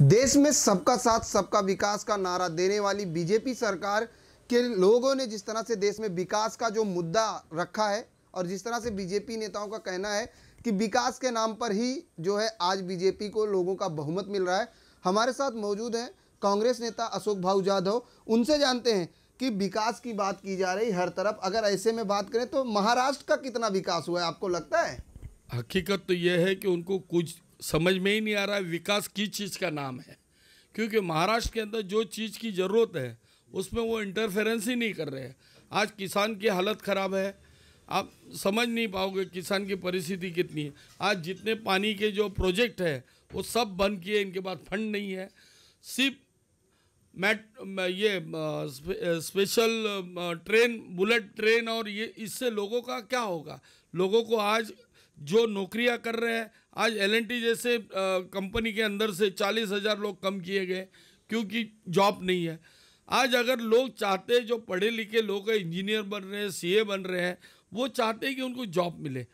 देश में सबका साथ सबका विकास का नारा देने वाली बीजेपी सरकार के लोगों ने जिस तरह से देश में विकास का जो मुद्दा रखा है और जिस तरह से बीजेपी नेताओं का कहना है कि विकास के नाम पर ही जो है आज बीजेपी को लोगों का बहुमत मिल रहा है। हमारे साथ मौजूद हैं कांग्रेस नेता अशोक भाऊ जाधव। उनसे जानते हैं कि विकास की बात की जा रही हर तरफ, अगर ऐसे में बात करें तो महाराष्ट्र का कितना विकास हुआ है आपको लगता है? हकीकत तो यह है कि उनको कुछ समझ में ही नहीं आ रहा है विकास किस चीज़ का नाम है, क्योंकि महाराष्ट्र के अंदर जो चीज़ की ज़रूरत है उसमें वो इंटरफेरेंस ही नहीं कर रहे हैं। आज किसान की हालत ख़राब है, आप समझ नहीं पाओगे किसान की परिस्थिति कितनी है। आज जितने पानी के जो प्रोजेक्ट है वो सब बंद किए, इनके पास फंड नहीं है। सिर्फ स्पेशल ट्रेन, बुलेट ट्रेन, और ये इससे लोगों का क्या होगा? लोगों को आज जो नौकरियां कर रहे हैं, आज L&T जैसे कंपनी के अंदर से 40,000 लोग कम किए गए क्योंकि जॉब नहीं है। आज अगर लोग चाहते, जो पढ़े लिखे लोग हैं, इंजीनियर बन रहे हैं, CA बन रहे हैं, वो चाहते हैं कि उनको जॉब मिले।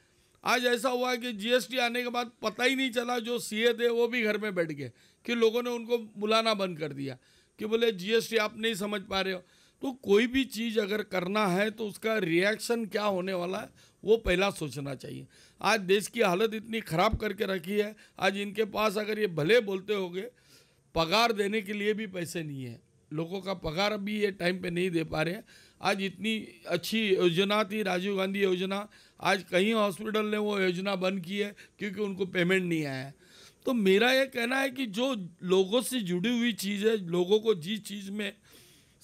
आज ऐसा हुआ कि GST आने के बाद पता ही नहीं चला, जो CA थे वो भी घर में बैठ गए कि लोगों ने उनको बुलाना बंद कर दिया कि बोले GST आप नहीं समझ पा रहे हो। तो कोई भी चीज़ अगर करना है तो उसका रिएक्शन क्या होने वाला है वो पहला सोचना चाहिए। आज देश की हालत इतनी ख़राब करके रखी है, आज इनके पास अगर ये भले बोलते होंगे पगार देने के लिए भी पैसे नहीं है, लोगों का पगार अभी ये टाइम पे नहीं दे पा रहे हैं। आज इतनी अच्छी योजना थी राजीव गांधी योजना, आज कहीं हॉस्पिटल ने वो योजना बंद की है क्योंकि उनको पेमेंट नहीं आया है। तो मेरा ये कहना है कि जो लोगों से जुड़ी हुई चीज़ है, लोगों को जिस चीज़ में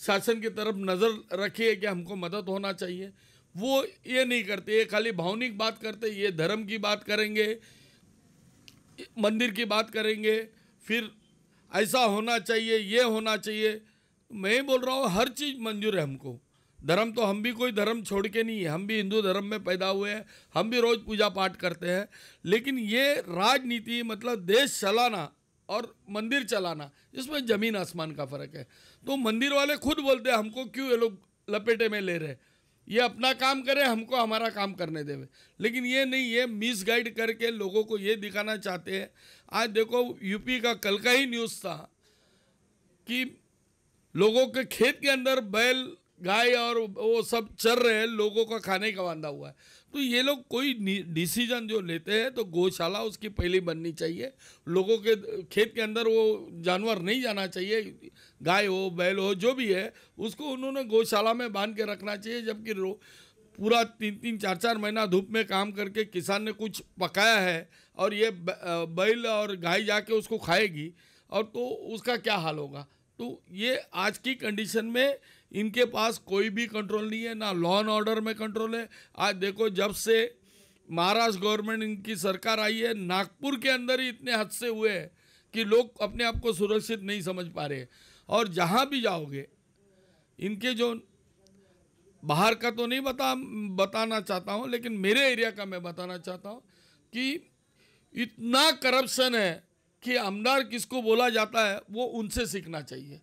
शासन की तरफ नज़र रखी है कि हमको मदद होना चाहिए, वो ये नहीं करते। ये खाली भावनिक बात करते, ये धर्म की बात करेंगे, मंदिर की बात करेंगे, फिर ऐसा होना चाहिए, ये होना चाहिए। मैं बोल रहा हूँ हर चीज़ मंजूर है हमको। धर्म तो हम भी कोई धर्म छोड़ के नहीं है, हम भी हिंदू धर्म में पैदा हुए हैं, हम भी रोज़ पूजा पाठ करते हैं। लेकिन ये राजनीति, मतलब देश चलाना और मंदिर चलाना, इसमें ज़मीन आसमान का फ़र्क है। तो मंदिर वाले खुद बोलते हैं हमको क्यों ये लोग लपेटे में ले रहे, ये अपना काम करें, हमको हमारा काम करने देवे। लेकिन ये नहीं, ये मिसगाइड करके लोगों को ये दिखाना चाहते हैं। आज देखो यूपी का कल का ही न्यूज़ था कि लोगों के खेत के अंदर बैल, गाय और वो सब चर रहे हैं, लोगों का खाने का वांदा हुआ है। तो ये लोग कोई डिसीजन जो लेते हैं तो गौशाला उसकी पहले बननी चाहिए। लोगों के खेत के अंदर वो जानवर नहीं जाना चाहिए, गाय हो बैल हो जो भी है, उसको उन्होंने गौशाला में बांध के रखना चाहिए। जबकि पूरा 3-3, 4-4 महीना धूप में काम करके किसान ने कुछ पकाया है और ये बैल और गाय जाके उसको खाएगी, और तो उसका क्या हाल होगा? तो ये आज की कंडीशन में इनके पास कोई भी कंट्रोल नहीं है, ना लॉ एंड ऑर्डर में कंट्रोल है। आज देखो जब से महाराष्ट्र गवर्नमेंट इनकी सरकार आई है, नागपुर के अंदर ही इतने हादसे हुए हैं कि लोग अपने आप को सुरक्षित नहीं समझ पा रहे। और जहाँ भी जाओगे इनके जो, बाहर का तो नहीं बताना चाहता हूँ, लेकिन मेरे एरिया का मैं बताना चाहता हूँ कि इतना करप्शन है कि आमदार किसको बोला जाता है वो उनसे सीखना चाहिए।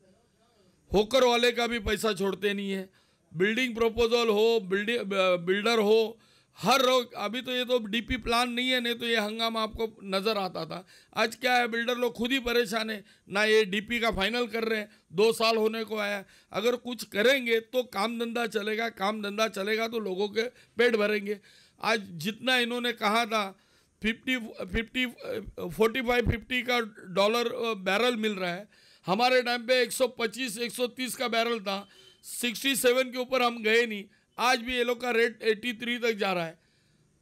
होकर वाले का भी पैसा छोड़ते नहीं है, बिल्डिंग प्रपोजल हो, बिल्डर हो, हर रोज। अभी तो ये तो DP प्लान नहीं है, नहीं तो ये हंगामा आपको नज़र आता था। आज क्या है, बिल्डर लोग खुद ही परेशान है, ना ये DP का फाइनल कर रहे हैं, 2 साल होने को आया। अगर कुछ करेंगे तो काम धंधा चलेगा, काम धंधा चलेगा तो लोगों के पेट भरेंगे। आज जितना इन्होंने कहा था 45-50 का डॉलर बैरल मिल रहा है, हमारे टाइम पे 125-130 का बैरल था, 67 के ऊपर हम गए नहीं। आज भी ये लोग का रेट 83 तक जा रहा है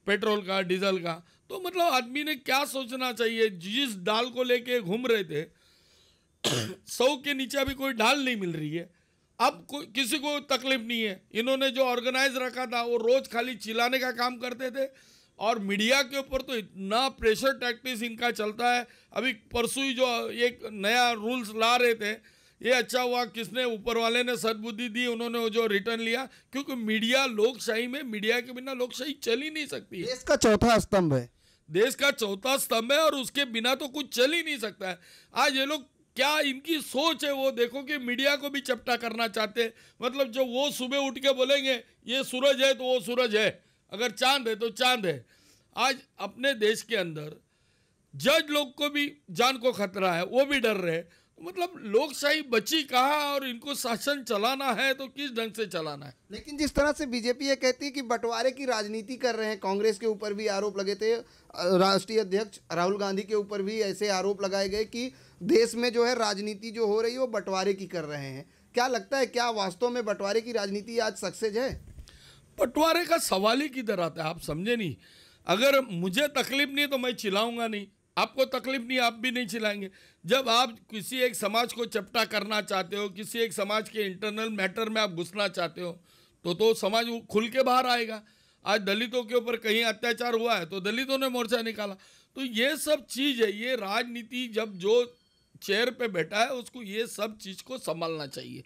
पेट्रोल का, डीजल का। तो मतलब आदमी ने क्या सोचना चाहिए? जिस डाल को लेके घूम रहे थे 100 के नीचे अभी कोई ढाल नहीं मिल रही है। अब कोई किसी को तकलीफ नहीं है। इन्होंने जो ऑर्गेनाइज रखा था वो रोज खाली चिल्लाने का काम करते थे, और मीडिया के ऊपर तो इतना प्रेशर टैक्टिक्स इनका चलता है। अभी परसों ही जो एक नया रूल्स ला रहे थे, ये अच्छा हुआ किसने, ऊपर वाले ने सद्बुद्धि दी, उन्होंने वो जो रिटर्न लिया, क्योंकि मीडिया, लोकशाही में मीडिया के बिना लोकशाही चल ही नहीं सकती। देश का चौथा स्तंभ है, देश का चौथा स्तंभ है, और उसके बिना तो कुछ चल ही नहीं सकता है। आज ये लोग क्या इनकी सोच है वो देखो कि मीडिया को भी चपटा करना चाहते हैं। मतलब जो वो सुबह उठ के बोलेंगे ये सूरज है तो वो सूरज है, अगर चांद है तो चांद है। आज अपने देश के अंदर जज लोग को भी जान को खतरा है, वो भी डर रहे हैं। मतलब लोकशाही बची कहाँ, और इनको शासन चलाना है तो किस ढंग से चलाना है। लेकिन जिस तरह से बीजेपी ये कहती है कि बंटवारे की राजनीति कर रहे हैं, कांग्रेस के ऊपर भी आरोप लगे थे, राष्ट्रीय अध्यक्ष राहुल गांधी के ऊपर भी ऐसे आरोप लगाए गए कि देश में जो है राजनीति जो हो रही है वो बंटवारे की कर रहे हैं। क्या लगता है, क्या वास्तव में बंटवारे की राजनीति आज सक्सेस है? बंटवारे का सवाल ही किधर आता है, आप समझे नहीं। अगर मुझे तकलीफ नहीं तो मैं चिल्लाऊंगा नहीं, आपको तकलीफ नहीं आप भी नहीं चिल्लाएंगे। जब आप किसी एक समाज को चपटा करना चाहते हो, किसी एक समाज के इंटरनल मैटर में आप घुसना चाहते हो, तो समाज खुल के बाहर आएगा। आज दलितों के ऊपर कहीं अत्याचार हुआ है तो दलितों ने मोर्चा निकाला। तो ये सब चीज़ है, ये राजनीति जब जो चेयर पे बैठा है उसको ये सब चीज़ को संभालना चाहिए।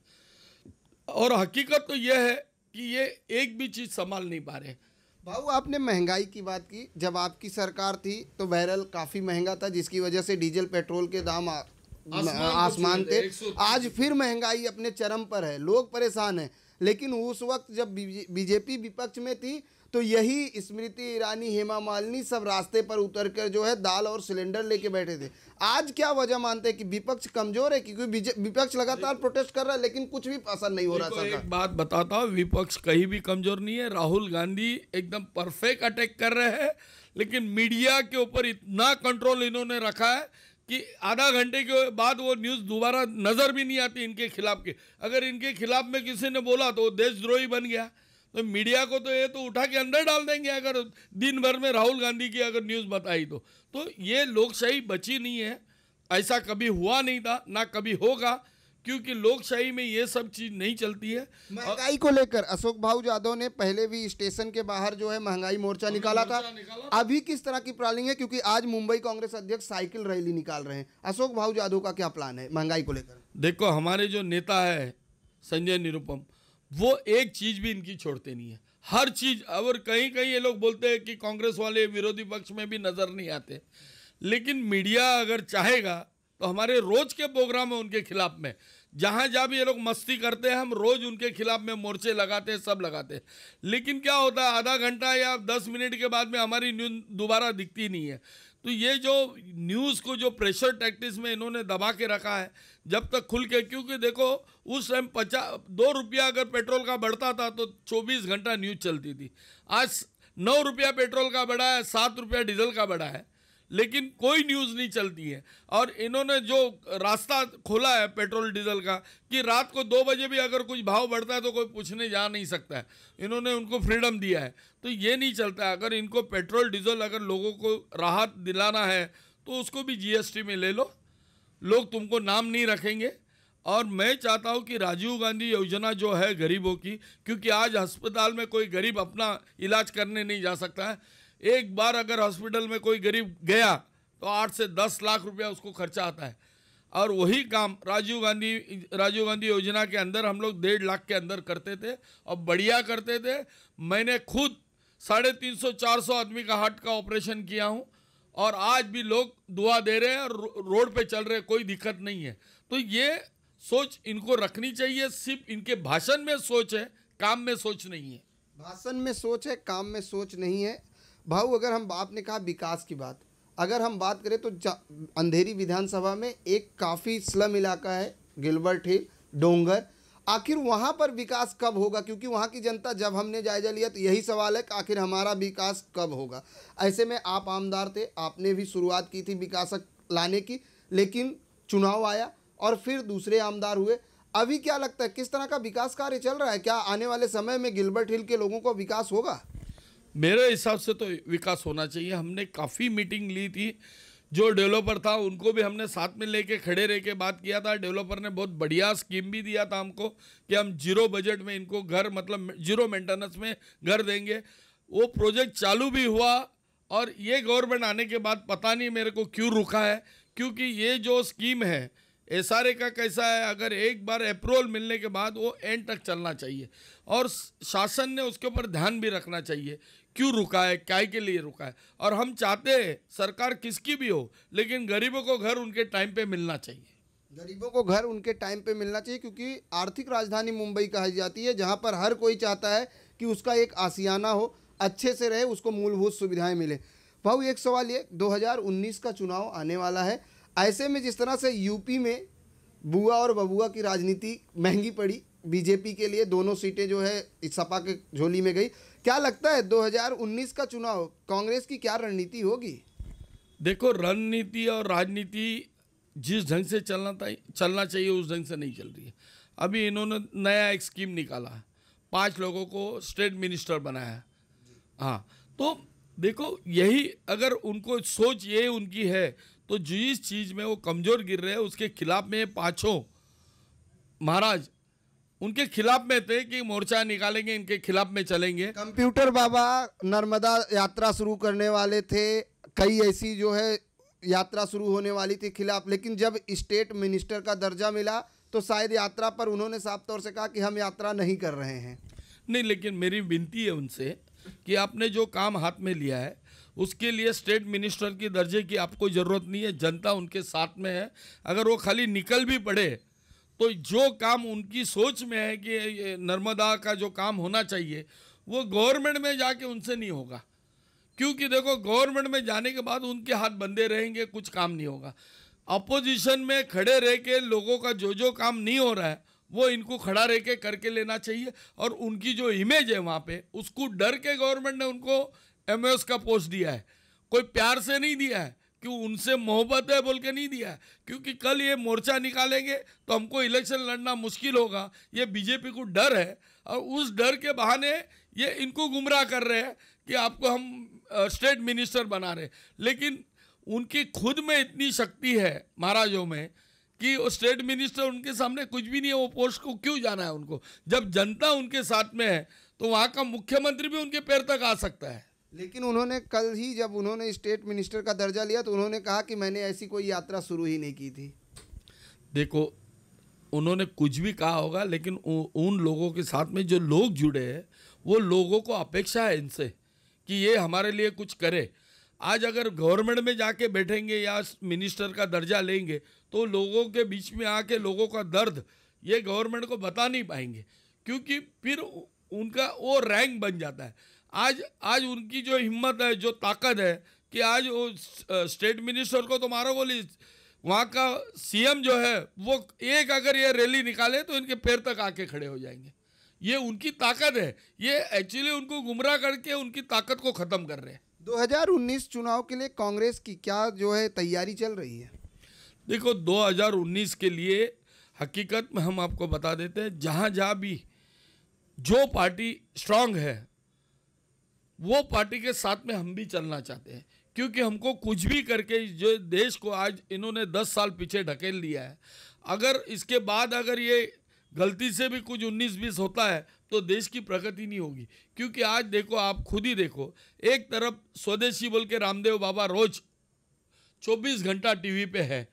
और हकीकत तो यह है कि ये एक भी चीज़ संभाल नहीं पा रहे। भाऊ, आपने महंगाई की बात की। जब आपकी सरकार थी तो बहरहाल काफ़ी महंगा था, जिसकी वजह से डीजल पेट्रोल के दाम आसमान थे। आज फिर महंगाई अपने चरम पर है, लोग परेशान हैं। लेकिन उस वक्त जब बीजेपी विपक्ष में थी तो यही स्मृति ईरानी, हेमा मालिनी सब रास्ते पर उतरकर जो है दाल और सिलेंडर लेके बैठे थे। आज क्या वजह मानते हैं कि विपक्ष कमजोर है? क्योंकि विपक्ष लगातार प्रोटेस्ट कर रहा है लेकिन कुछ भी असर नहीं हो रहा। सरकार, एक बात बताता हूँ, विपक्ष कहीं भी कमजोर नहीं है। राहुल गांधी एकदम परफेक्ट अटैक कर रहे हैं, लेकिन मीडिया के ऊपर इतना कंट्रोल इन्होंने रखा है कि आधा घंटे के बाद वो न्यूज़ दोबारा नज़र भी नहीं आती इनके खिलाफ के। अगर इनके खिलाफ में किसी ने बोला तो वो देशद्रोही बन गया। तो मीडिया को तो ये तो उठा के अंदर डाल देंगे अगर दिन भर में राहुल गांधी की अगर न्यूज़ बताई तो ये लोकशाही बची नहीं है। ऐसा कभी हुआ नहीं था, ना कभी होगा, क्योंकि लोकशाही में ये सब चीज़ नहीं चलती है। महंगाई को लेकर अशोक भाऊ यादव ने पहले भी स्टेशन के बाहर जो है महंगाई मोर्चा निकाला था। अभी किस तरह की प्लानिंग है? क्योंकि आज मुंबई कांग्रेस अध्यक्ष साइकिल रैली निकाल रहे हैं। अशोक भाऊ यादव का क्या प्लान है महंगाई को लेकर? देखो, हमारे जो नेता है संजय निरुपम, वो एक चीज़ भी इनकी छोड़ते नहीं है, हर चीज़। और कहीं कहीं ये लोग बोलते हैं कि कांग्रेस वाले विरोधी पक्ष में भी नज़र नहीं आते, लेकिन मीडिया अगर चाहेगा तो हमारे रोज के प्रोग्राम है उनके खिलाफ में। जहाँ जहाँ भी ये लोग मस्ती करते हैं हम रोज उनके खिलाफ में मोर्चे लगाते हैं, सब लगाते हैं। लेकिन क्या होता है, आधा घंटा या 10 मिनट के बाद में हमारी न्यूज़ दोबारा दिखती नहीं है। तो ये जो न्यूज़ को जो प्रेशर टैक्टिक्स में इन्होंने दबा के रखा है, जब तक खुल के, क्योंकि देखो उस टाइम 2 रुपया अगर पेट्रोल का बढ़ता था तो 24 घंटा न्यूज़ चलती थी। आज 9 रुपया पेट्रोल का बढ़ा है, 7 रुपया डीजल का बढ़ा है, लेकिन कोई न्यूज़ नहीं चलती है। और इन्होंने जो रास्ता खोला है पेट्रोल डीजल का कि रात को 2 बजे भी अगर कुछ भाव बढ़ता है तो कोई पूछने जा नहीं सकता है, इन्होंने उनको फ्रीडम दिया है। तो ये नहीं चलता है। अगर इनको पेट्रोल डीजल अगर लोगों को राहत दिलाना है तो उसको भी जीएसटी में ले लो, लोग तुमको नाम नहीं रखेंगे। और मैं चाहता हूँ कि राजीव गांधी योजना जो है गरीबों की, क्योंकि आज अस्पताल में कोई गरीब अपना इलाज करने नहीं जा सकता है। एक बार अगर हॉस्पिटल में कोई गरीब गया तो 8 से 10 लाख रुपया उसको खर्चा आता है। और वही काम राजीव गांधी योजना के अंदर हम लोग 1.5 लाख के अंदर करते थे और बढ़िया करते थे। मैंने खुद 350-400 आदमी का हार्ट का ऑपरेशन किया हूँ और आज भी लोग दुआ दे रहे हैं और रोड पे चल रहे हैं, कोई दिक्कत नहीं है। तो ये सोच इनको रखनी चाहिए। सिर्फ इनके भाषण में सोच है, काम में सोच नहीं है। भाषण में सोच है, काम में सोच नहीं है। भाऊ, अगर हम आपने कहा विकास की बात, अगर हम बात करें तो अंधेरी विधानसभा में एक काफ़ी स्लम इलाका है, गिलबर्ट हिल, डोंगर। आखिर वहाँ पर विकास कब होगा? क्योंकि वहाँ की जनता, जब हमने जायजा लिया तो यही सवाल है कि आखिर हमारा विकास कब होगा। ऐसे में आप आमदार थे, आपने भी शुरुआत की थी विकास लाने की, लेकिन चुनाव आया और फिर दूसरे आमदार हुए। अभी क्या लगता है किस तरह का विकास कार्य चल रहा है? क्या आने वाले समय में गिलबर्ट हिल के लोगों को विकास होगा? मेरे हिसाब से तो विकास होना चाहिए। हमने काफ़ी मीटिंग ली थी, जो डेवलपर था उनको भी हमने साथ में लेके खड़े रह के बात किया था। डेवलपर ने बहुत बढ़िया स्कीम भी दिया था हमको कि हम 0 बजट में इनको घर, मतलब 0 मेंटेनेंस में घर देंगे। वो प्रोजेक्ट चालू भी हुआ और ये गवर्नमेंट आने के बाद पता नहीं मेरे को क्यों रुका है, क्योंकि ये जो स्कीम है एसआरए का कैसा है, अगर एक बार अप्रूवल मिलने के बाद वो एंड तक चलना चाहिए और शासन ने उसके ऊपर ध्यान भी रखना चाहिए क्यों रुका है, क्या के लिए रुका है। और हम चाहते हैं सरकार किसकी भी हो, लेकिन गरीबों को घर उनके टाइम पे मिलना चाहिए। गरीबों को घर उनके टाइम पे मिलना चाहिए, क्योंकि आर्थिक राजधानी मुंबई कही जाती है, जहां पर हर कोई चाहता है कि उसका एक आशियाना हो, अच्छे से रहे, उसको मूलभूत सुविधाएं मिले। भाऊ एक सवाल ये, 2019 का चुनाव आने वाला है, ऐसे में जिस तरह से यूपी में बुआ और बबुआ की राजनीति महंगी पड़ी बीजेपी के लिए, दोनों सीटें जो है इस सपा के झोली में गई, क्या लगता है 2019 का चुनाव कांग्रेस की क्या रणनीति होगी? देखो, रणनीति और राजनीति जिस ढंग से चलना चाहिए उस ढंग से नहीं चल रही है। अभी इन्होंने नया एक स्कीम निकाला है, 5 लोगों को स्टेट मिनिस्टर बनाया। हाँ, तो देखो, यही अगर उनको सोच ये उनकी है तो जिस चीज़ में वो कमज़ोर गिर रहे हैं उसके खिलाफ में पाँचों महाराज उनके खिलाफ में थे कि मोर्चा निकालेंगे, इनके खिलाफ में चलेंगे। कंप्यूटर बाबा नर्मदा यात्रा शुरू करने वाले थे, कई ऐसी जो है यात्रा शुरू होने वाली थी खिलाफ, लेकिन जब स्टेट मिनिस्टर का दर्जा मिला तो शायद यात्रा पर उन्होंने साफ तौर से कहा कि हम यात्रा नहीं कर रहे हैं। नहीं, लेकिन मेरी विनती है उनसे कि आपने जो काम हाथ में लिया है उसके लिए स्टेट मिनिस्टर की दर्जे की आपको ज़रूरत नहीं है, जनता उनके साथ में है। अगर वो खाली निकल भी पड़े तो जो काम उनकी सोच में है कि नर्मदा का जो काम होना चाहिए वो गवर्नमेंट में जाके उनसे नहीं होगा, क्योंकि देखो गवर्नमेंट में जाने के बाद उनके हाथ बंधे रहेंगे, कुछ काम नहीं होगा। अपोजिशन में खड़े रह के लोगों का जो काम नहीं हो रहा है वो इनको खड़ा रह के करके लेना चाहिए। और उनकी जो इमेज है वहाँ पे, उसको डर के गवर्नमेंट ने उनको एमओएस का पोस्ट दिया है, कोई प्यार से नहीं दिया है, कि उनसे मोहब्बत है बोल के नहीं दिया है, क्योंकि कल ये मोर्चा निकालेंगे तो हमको इलेक्शन लड़ना मुश्किल होगा, ये बीजेपी को डर है। और उस डर के बहाने ये इनको गुमराह कर रहे हैं कि आपको हम स्टेट मिनिस्टर बना रहे, लेकिन उनकी खुद में इतनी शक्ति है महाराजों में कि वो स्टेट मिनिस्टर उनके सामने कुछ भी नहीं है। वो पोस्ट को क्यों जाना है उनको? जब जनता उनके साथ में है तो वहाँ का मुख्यमंत्री भी उनके पैर तक आ सकता है। लेकिन उन्होंने कल ही जब उन्होंने स्टेट मिनिस्टर का दर्जा लिया तो उन्होंने कहा कि मैंने ऐसी कोई यात्रा शुरू ही नहीं की थी। देखो, उन्होंने कुछ भी कहा होगा, लेकिन उन लोगों के साथ में जो लोग जुड़े हैं वो लोगों को अपेक्षा है इनसे कि ये हमारे लिए कुछ करे। आज अगर गवर्नमेंट में जाके बैठेंगे या मिनिस्टर का दर्जा लेंगे तो लोगों के बीच में आके लोगों का दर्द ये गवर्नमेंट को बता नहीं पाएंगे, क्योंकि फिर उनका वो रैंक बन जाता है। आज उनकी जो हिम्मत है, जो ताकत है कि आज वो स्टेट मिनिस्टर को तो मारो गोली, वहाँ का सीएम जो है वो एक अगर ये रैली निकाले तो इनके पैर तक आके खड़े हो जाएंगे। ये उनकी ताकत है, ये एक्चुअली उनको गुमराह करके उनकी ताकत को ख़त्म कर रहे हैं। 2019 चुनाव के लिए कांग्रेस की क्या जो है तैयारी चल रही है? देखो, 2019 के लिए हकीकत में हम आपको बता देते हैं, जहाँ जहाँ भी जो पार्टी स्ट्रांग है वो पार्टी के साथ में हम भी चलना चाहते हैं, क्योंकि हमको कुछ भी करके जो देश को आज इन्होंने 10 साल पीछे ढकेल दिया है, अगर इसके बाद अगर ये गलती से भी कुछ 19-20 होता है तो देश की प्रगति नहीं होगी। क्योंकि आज देखो, आप खुद ही देखो, एक तरफ स्वदेशी बोल के रामदेव बाबा रोज 24 घंटा टीवी पे है,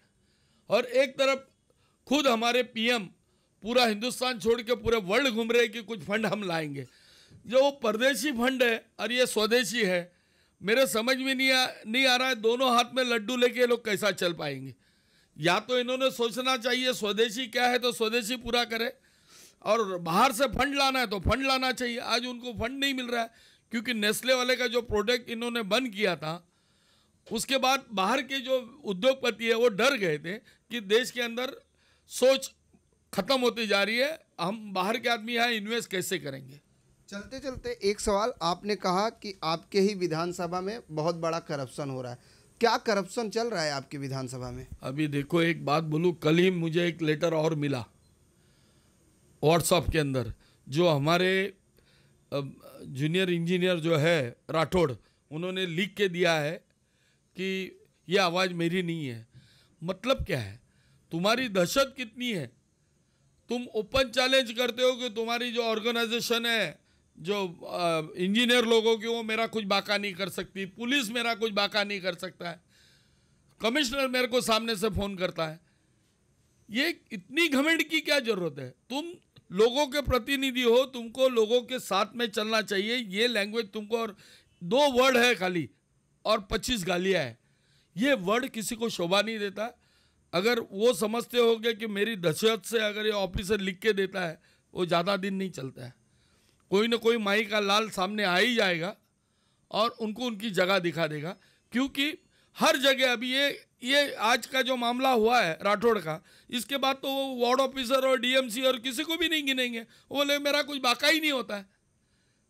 और एक तरफ खुद हमारे पीएम पूरा हिंदुस्तान छोड़ के पूरे वर्ल्ड घूम रहे कि कुछ फंड हम लाएंगे। जो वो परदेशी फंड है और ये स्वदेशी है, मेरे समझ में नहीं आ रहा है दोनों हाथ में लड्डू लेके लोग कैसा चल पाएंगे। या तो इन्होंने सोचना चाहिए स्वदेशी क्या है तो स्वदेशी पूरा करे, और बाहर से फंड लाना है तो फंड लाना चाहिए। आज उनको फंड नहीं मिल रहा है, क्योंकि नेस्ले वाले का जो प्रोडक्ट इन्होंने बंद किया था उसके बाद बाहर के जो उद्योगपति है वो डर गए थे कि देश के अंदर सोच खत्म होती जा रही है, हम बाहर के आदमी यहाँ इन्वेस्ट कैसे करेंगे। चलते चलते एक सवाल, आपने कहा कि आपके ही विधानसभा में बहुत बड़ा करप्शन हो रहा है, क्या करप्शन चल रहा है आपकी विधानसभा में? अभी देखो, एक बात बोलूँ, कल ही मुझे एक लेटर और मिला व्हाट्सएप के अंदर, जो हमारे जूनियर इंजीनियर जो है राठौड़, उन्होंने लिख के दिया है कि ये आवाज़ मेरी नहीं है। मतलब क्या है, तुम्हारी दहशत कितनी है? तुम ओपन चैलेंज करते हो कि तुम्हारी जो ऑर्गेनाइजेशन है, जो इंजीनियर लोगों की, वो मेरा कुछ बाका नहीं कर सकती, पुलिस मेरा कुछ बाका नहीं कर सकता है, कमिश्नर मेरे को सामने से फ़ोन करता है। ये इतनी घमंड की क्या ज़रूरत है? तुम लोगों के प्रतिनिधि हो, तुमको लोगों के साथ में चलना चाहिए। ये लैंग्वेज तुमको, और 2 वर्ड है खाली और 25 गालियाँ है, ये वर्ड किसी को शोभा नहीं देता। अगर वो समझते होगे कि मेरी दहशत से अगर ये ऑफिसर लिख के देता है, वो ज़्यादा दिन नहीं चलता है, कोई ना कोई माई का लाल सामने आ ही जाएगा और उनको उनकी जगह दिखा देगा। क्योंकि हर जगह अभी ये आज का जो मामला हुआ है राठौड़ का, इसके बाद तो वो वार्ड ऑफिसर और डीएमसी और किसी को भी नहीं गिनेंगे, वो बोले मेरा कुछ बाका ही नहीं होता है।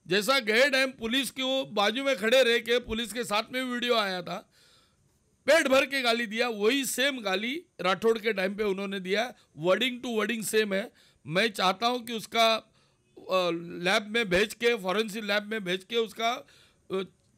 जैसा गए टाइम पुलिस के वो बाजू में खड़े रह के पुलिस के साथ में वीडियो आया था, पेट भर के गाली दिया, वही सेम गाली राठौड़ के टाइम पे उन्होंने दिया, वर्डिंग टू वर्डिंग सेम है। मैं चाहता हूं कि उसका लैब में भेज के, फॉरेंसिक लैब में भेज के उसका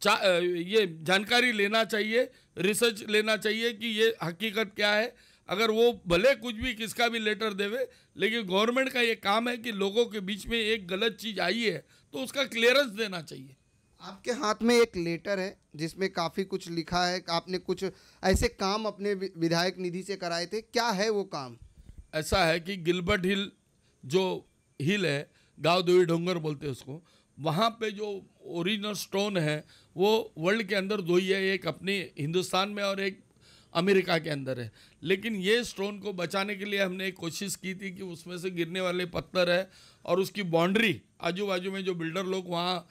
ये जानकारी लेना चाहिए, रिसर्च लेना चाहिए कि ये हकीकत क्या है। अगर वो भले कुछ भी किसका भी लेटर देवे, लेकिन गवर्नमेंट का ये काम है कि लोगों के बीच में एक गलत चीज़ आई है तो उसका क्लियरेंस देना चाहिए। आपके हाथ में एक लेटर है जिसमें काफ़ी कुछ लिखा है, आपने कुछ ऐसे काम अपने विधायक निधि से कराए थे, क्या है वो काम? ऐसा है कि गिलबर्ट हिल जो हिल है, गाँव देवी डोंगर बोलते हैं उसको, वहाँ पे जो ओरिजिनल स्टोन है वो वर्ल्ड के अंदर दो ही है, एक अपनी हिंदुस्तान में और एक अमेरिका के अंदर है। लेकिन ये स्टोन को बचाने के लिए हमने एक कोशिश की थी कि उसमें से गिरने वाले पत्थर है और उसकी बाउंड्री आजू बाजू में जो बिल्डर लोग वहाँ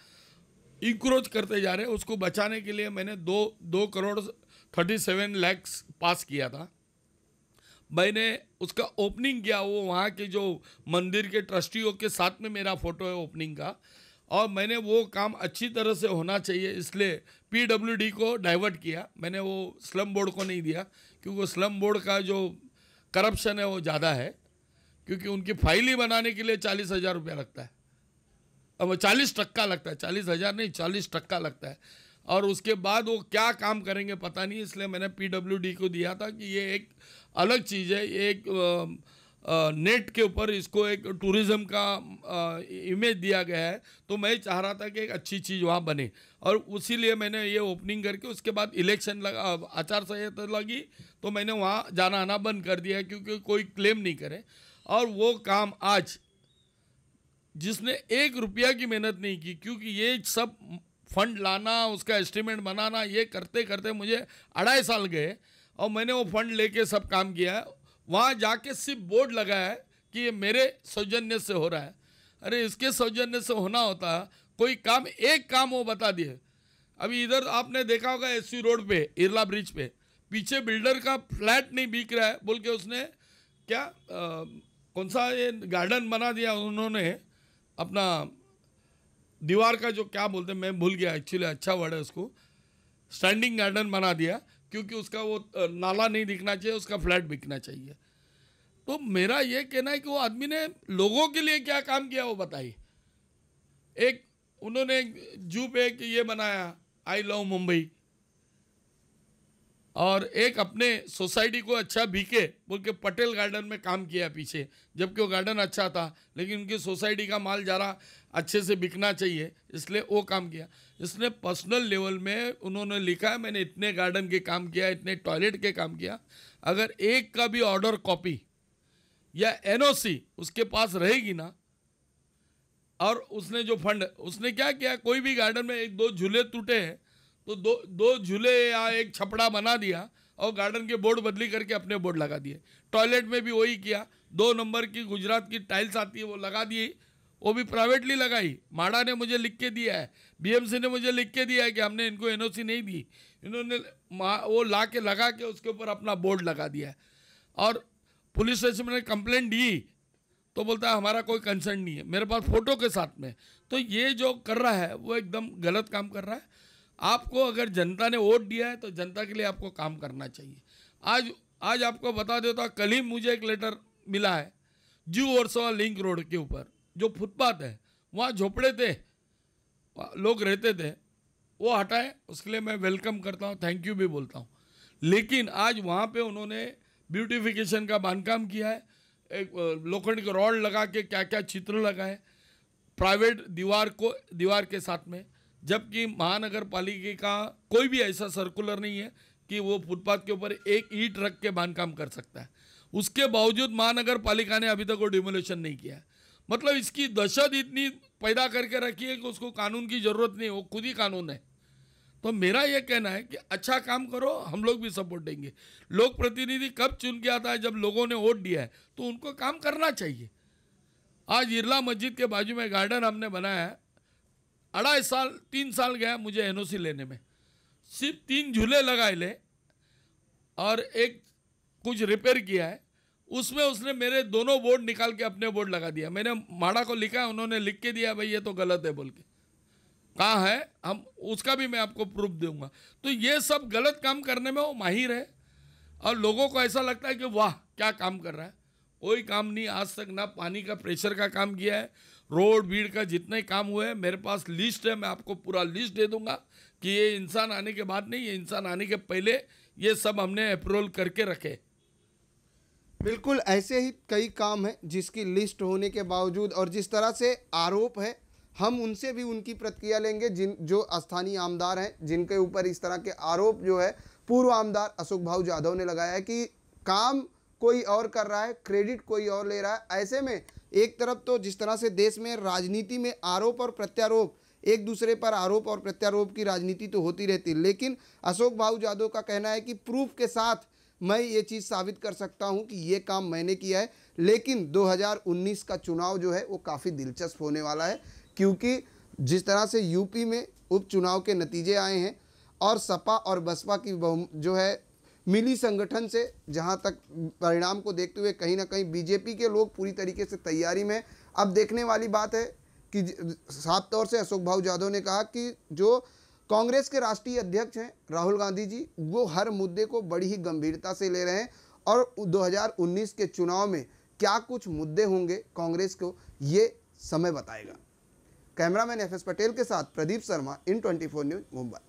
इंक्रोच करते जा रहे हैं, उसको बचाने के लिए मैंने 2,37,00,000 पास किया था। मैंने उसका ओपनिंग किया, वो वहाँ के जो मंदिर के ट्रस्टियों के साथ में मेरा फोटो है ओपनिंग का, और मैंने वो काम अच्छी तरह से होना चाहिए इसलिए पीडब्ल्यूडी को डाइवर्ट किया। मैंने वो स्लम बोर्ड को नहीं दिया, क्योंकि स्लम बोर्ड का जो करप्शन है वो ज़्यादा है, क्योंकि उनकी फाइल ही बनाने के लिए 40,000 रुपया लगता है। अब 40% लगता है, 40,000 नहीं 40% लगता है, और उसके बाद वो क्या काम करेंगे पता नहीं। इसलिए मैंने पीडब्ल्यूडी को दिया था कि ये एक अलग चीज़ है, ये एक नेट के ऊपर इसको एक टूरिज़्म का इमेज दिया गया है, तो मैं चाह रहा था कि एक अच्छी चीज़ वहाँ बने, और उसी लिए मैंने ये ओपनिंग करके उसके बाद इलेक्शन लगा, आचार संहिता लगी, तो मैंने वहाँ जाना आना बंद कर दिया क्योंकि कोई क्लेम नहीं करे। और वो काम आज जिसने 1 रुपया की मेहनत नहीं की, क्योंकि ये सब फंड लाना, उसका एस्टिमेट बनाना, ये करते करते मुझे 2.5 साल गए, और मैंने वो फंड लेके सब काम किया। वहाँ जाके सिर्फ बोर्ड लगाया है कि ये मेरे सौजन्य से हो रहा है। अरे इसके सौजन्य से होना होता, कोई काम, एक काम वो बता दिए। अभी इधर आपने देखा होगा एससी रोड पे, इरला ब्रिज पे, पीछे बिल्डर का फ्लैट नहीं बिक रहा है बोल के उसने क्या कौन सा ये गार्डन बना दिया उन्होंने, अपना दीवार का जो क्या बोलते हैं मैं भूल गया एक्चुअली, अच्छा वर्ड है उसको, स्टैंडिंग गार्डन बना दिया, क्योंकि उसका वो नाला नहीं दिखना चाहिए, उसका फ्लैट बिकना चाहिए। तो मेरा ये कहना है कि वो आदमी ने लोगों के लिए क्या काम किया वो बताइए। एक उन्होंने जू पे एक ये बनाया, आई लव मुंबई, और एक अपने सोसाइटी को अच्छा बिके बोल के पटेल गार्डन में काम किया पीछे, जबकि वो गार्डन अच्छा था, लेकिन उनकी सोसाइटी का माल ज़रा अच्छे से बिकना चाहिए, इसलिए वो काम किया। इसने पर्सनल लेवल में उन्होंने लिखा है मैंने इतने गार्डन के काम किया, इतने टॉयलेट के काम किया, अगर एक का भी ऑर्डर कॉपी या एनओसी उसके पास रहेगी ना, और उसने जो फंड, उसने क्या किया, कोई भी गार्डन में 1-2 झूले टूटे हैं तो दो झूले या एक छपड़ा बना दिया और गार्डन के बोर्ड बदली करके अपने बोर्ड लगा दिए। टॉयलेट में भी वही किया, 2 नंबर की गुजरात की टाइल्स आती है वो लगा दी, वो भी प्राइवेटली लगाई। माड़ा ने मुझे लिख के दिया है, बीएमसी ने मुझे लिख के दिया है कि हमने इनको एनओसी नहीं दी, इन्होंने वो ला के लगा के उसके ऊपर अपना बोर्ड लगा दिया है। और पुलिस स्टेशन में कंप्लेंट दी तो बोलता है हमारा कोई कंसर्न नहीं है, मेरे पास फोटो के साथ में। तो ये जो कर रहा है वो एकदम गलत काम कर रहा है। आपको अगर जनता ने वोट दिया है तो जनता के लिए आपको काम करना चाहिए। आज आपको बता देता हूँ, कल ही मुझे एक लेटर मिला है, जू वर्सोवा लिंक रोड के ऊपर जो फुटपाथ है, वहाँ झोपड़े थे, लोग रहते थे, वो हटाए, उसके लिए मैं वेलकम करता हूँ, थैंक यू भी बोलता हूँ। लेकिन आज वहाँ पे उन्होंने ब्यूटिफिकेशन का बांधकाम किया है, एक लोखंड के रॉड लगा के क्या क्या चित्र लगाए प्राइवेट दीवार के साथ में, जबकि महानगर पालिका का कोई भी ऐसा सर्कुलर नहीं है कि वो फुटपाथ के ऊपर एक ईंट रख के बांधकाम कर सकता है। उसके बावजूद महानगर पालिका ने अभी तक वो डिमोलेशन नहीं किया है। मतलब इसकी दहशत इतनी पैदा करके रखी है कि उसको कानून की ज़रूरत नहीं, वो खुद ही कानून है। तो मेरा ये कहना है कि अच्छा काम करो, हम लोग भी सपोर्ट देंगे। लोक प्रतिनिधि कब चुन के आता है, जब लोगों ने वोट दिया है, तो उनको काम करना चाहिए। आज इरला मस्जिद के बाजू में गार्डन हमने बनाया है, 2.5 साल 3 साल गया मुझे एनओसी लेने में। सिर्फ 3 झूले लगाए ले और एक कुछ रिपेयर किया है, उसमें उसने मेरे दोनों बोर्ड निकाल के अपने बोर्ड लगा दिया। मैंने माड़ा को लिखा है, उन्होंने लिख के दिया भाई ये तो गलत है बोल के। कहाँ है, हम उसका भी मैं आपको प्रूफ दूंगा। तो ये सब गलत काम करने में वो माहिर है और लोगों को ऐसा लगता है कि वाह क्या काम कर रहा है। कोई काम नहीं, आज तक ना पानी का प्रेशर का काम किया है, रोड भीड़ का जितने काम हुए हैं मेरे पास लिस्ट है, मैं आपको पूरा लिस्ट दे दूंगा कि ये इंसान आने के बाद नहीं, ये इंसान आने के पहले ये सब हमने अप्रूवल करके रखे। बिल्कुल ऐसे ही कई काम हैं जिसकी लिस्ट होने के बावजूद और जिस तरह से आरोप है, हम उनसे भी उनकी प्रतिक्रिया लेंगे। जो स्थानीय आमदार हैं जिनके ऊपर इस तरह के आरोप जो है पूर्व आमदार अशोक भाऊ जाधव ने लगाया है कि काम कोई और कर रहा है, क्रेडिट कोई और ले रहा है। ऐसे में एक तरफ तो जिस तरह से देश में राजनीति में आरोप और प्रत्यारोप, एक दूसरे पर आरोप और प्रत्यारोप की राजनीति तो होती रहती, लेकिन अशोक भाऊ जाधव का कहना है कि प्रूफ के साथ मैं ये चीज़ साबित कर सकता हूं कि ये काम मैंने किया है। लेकिन 2019 का चुनाव जो है वो काफ़ी दिलचस्प होने वाला है, क्योंकि जिस तरह से यूपी में उपचुनाव के नतीजे आए हैं और सपा और बसपा की जो है मिली संगठन से जहां तक परिणाम को देखते हुए कहीं ना कहीं बीजेपी के लोग पूरी तरीके से तैयारी में। अब देखने वाली बात है कि साफ तौर से अशोक भाऊ जाधव ने कहा कि जो कांग्रेस के राष्ट्रीय अध्यक्ष हैं राहुल गांधी जी, वो हर मुद्दे को बड़ी ही गंभीरता से ले रहे हैं और 2019 के चुनाव में क्या कुछ मुद्दे होंगे कांग्रेस को, ये समय बताएगा। कैमरामैन FS पटेल के साथ प्रदीप शर्मा, IN24 न्यूज़, मुंबई।